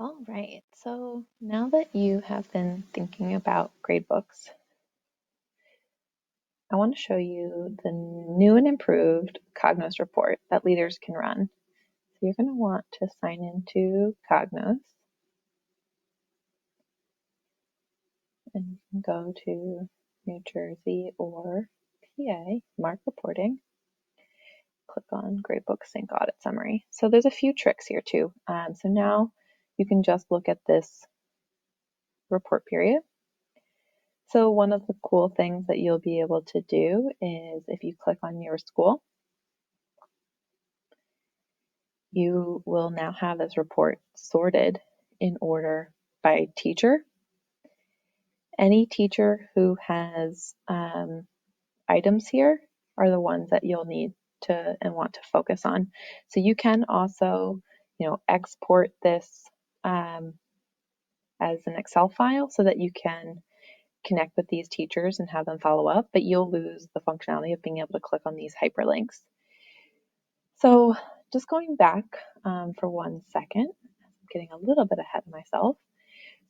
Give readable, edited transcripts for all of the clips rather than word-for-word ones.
All right, so now that you have been thinking about gradebooks, I want to show you the new and improved Cognos report that leaders can run. So you're going to want to sign into Cognos and you can go to New Jersey or PA, mark reporting, click on Gradebook Sync Audit Summary. So there's a few tricks here too. So now you can just look at this report period. So one of the cool things that you'll be able to do is if you click on your school, you will now have this report sorted in order by teacher. Any teacher who has items here are the ones that you'll need to and want to focus on. So you can also, export this as an Excel file so that you can connect with these teachers and have them follow up, but you'll lose the functionality of being able to click on these hyperlinks. So just going back for 1 second, I'm getting a little bit ahead of myself.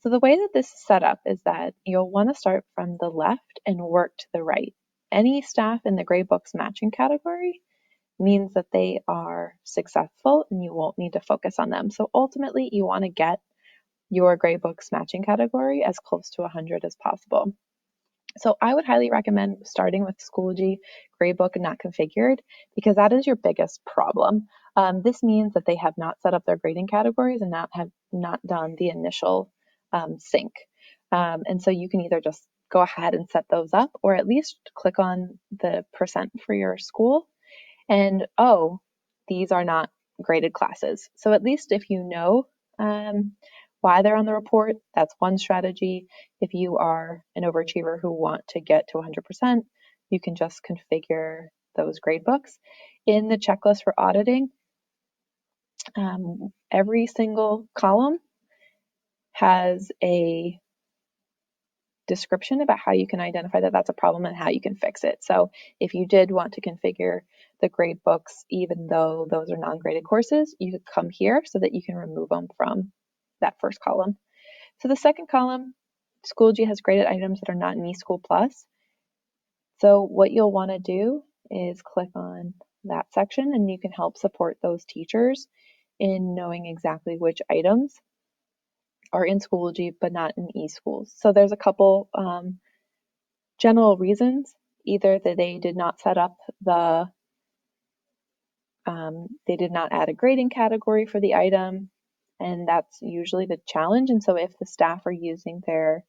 So the way that this is set up is that you'll want to start from the left and work to the right. Any staff in the Gradebooks matching category means that they are successful and you won't need to focus on them. So ultimately, you want to get your Gradebooks matching category as close to 100 as possible. So I would highly recommend starting with Schoology Gradebook not configured because that is your biggest problem. This means that they have not set up their grading categories and have not done the initial sync. And so you can either just go ahead and set those up or at least click on the percent for your school and, oh, these are not graded classes. So at least if you know why they're on the report, that's one strategy. If you are an overachiever who want to get to 100%, you can just configure those gradebooks. In the checklist for auditing, every single column has a description about how you can identify that that's a problem and how you can fix it. So if you did want to configure the gradebooks, even though those are non-graded courses, you could come here so that you can remove them from that first column. So the second column, Schoology has graded items that are not in eSchool Plus. So what you'll want to do is click on that section and you can help support those teachers in knowing exactly which items are in Schoology but not in eSchools. So there's a couple general reasons. Either that they did not set up they did not add a grading category for the item, and that's usually the challenge. And so if the staff are using their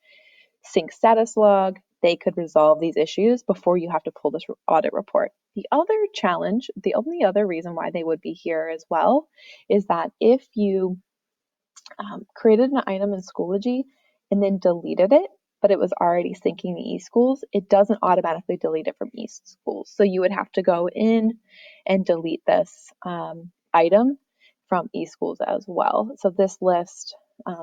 sync status log, they could resolve these issues before you have to pull this audit report. The other challenge, the only other reason why they would be here as well, is that if you created an item in Schoology and then deleted it, but it was already syncing the eSchools, it doesn't automatically delete it from eSchools. So you would have to go in and delete this item from eSchools as well. So this list,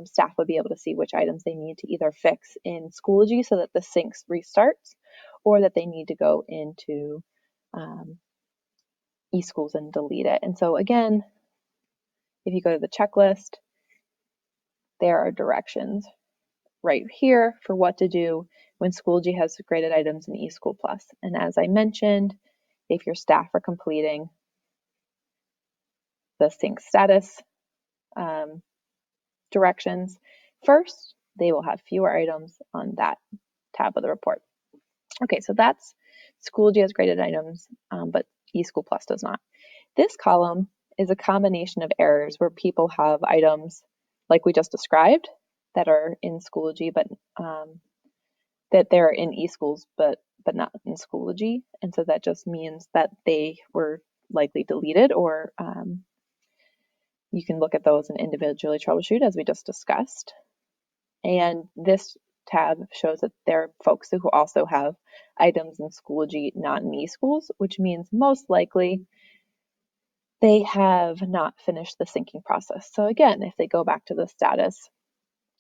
staff would be able to see which items they need to either fix in Schoology so that the syncs restarts, or that they need to go into eSchools and delete it. And so again, if you go to the checklist, there are directions right here for what to do when Schoology has graded items in eSchool Plus. And as I mentioned, if your staff are completing the sync status directions first, they will have fewer items on that tab of the report. Okay, so that's Schoology has graded items, but eSchool Plus does not. This column is a combination of errors where people have items like we just described that are in Schoology, but that they're in eSchools, but not in Schoology. And so that just means that they were likely deleted, or you can look at those and individually troubleshoot as we just discussed. And this tab shows that there are folks who also have items in Schoology, not in eSchools, which means most likely they have not finished the syncing process. So again, if they go back to the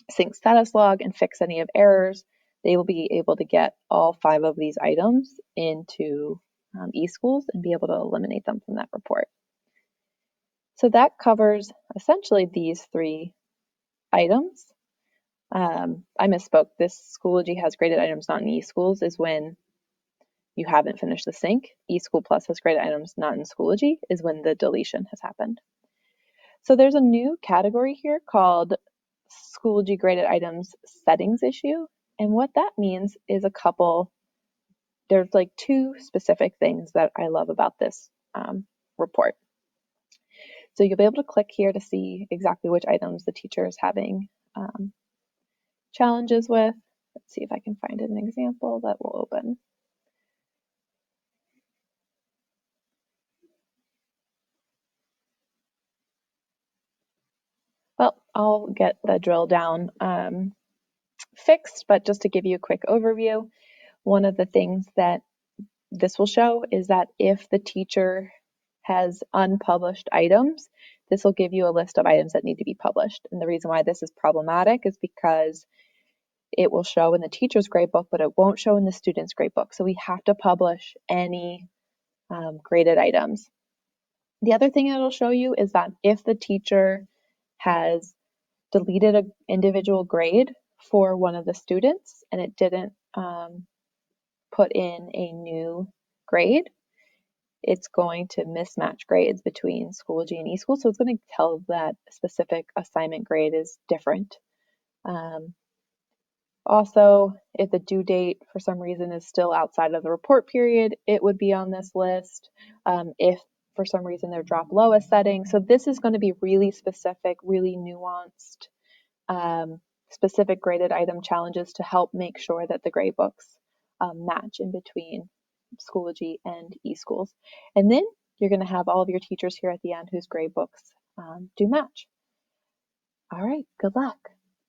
sync status log and fix any of errors, they will be able to get all 5 of these items into eSchools and be able to eliminate them from that report. So that covers essentially these 3 items. I misspoke. This Schoology has graded items not in eSchools is when you haven't finished the sync. eSchool Plus has graded items not in Schoology is when the deletion has happened. So there's a new category here called Schoology graded items settings issue. And what that means is there's like two specific things that I love about this report. So you'll be able to click here to see exactly which items the teacher is having challenges with. Let's see if I can find an example that will open. Well, I'll get the drill down fixed, but just to give you a quick overview, one of the things that this will show is that if the teacher has unpublished items, this will give you a list of items that need to be published. And the reason why this is problematic is because it will show in the teacher's gradebook, but it won't show in the student's gradebook. So we have to publish any graded items. The other thing it'll show you is that if the teacher has deleted an individual grade for one of the students and it didn't put in a new grade, it's going to mismatch grades between Schoology and eSchool. So it's going to tell that a specific assignment grade is different. Also, if the due date for some reason is still outside of the report period, it would be on this list. If for some reason they're drop lowest setting. So this is going to be really specific, really nuanced, specific graded item challenges to help make sure that the gradebooks match in between Schoology and eSchools. And then you're going to have all of your teachers here at the end whose gradebooks do match. All right, good luck.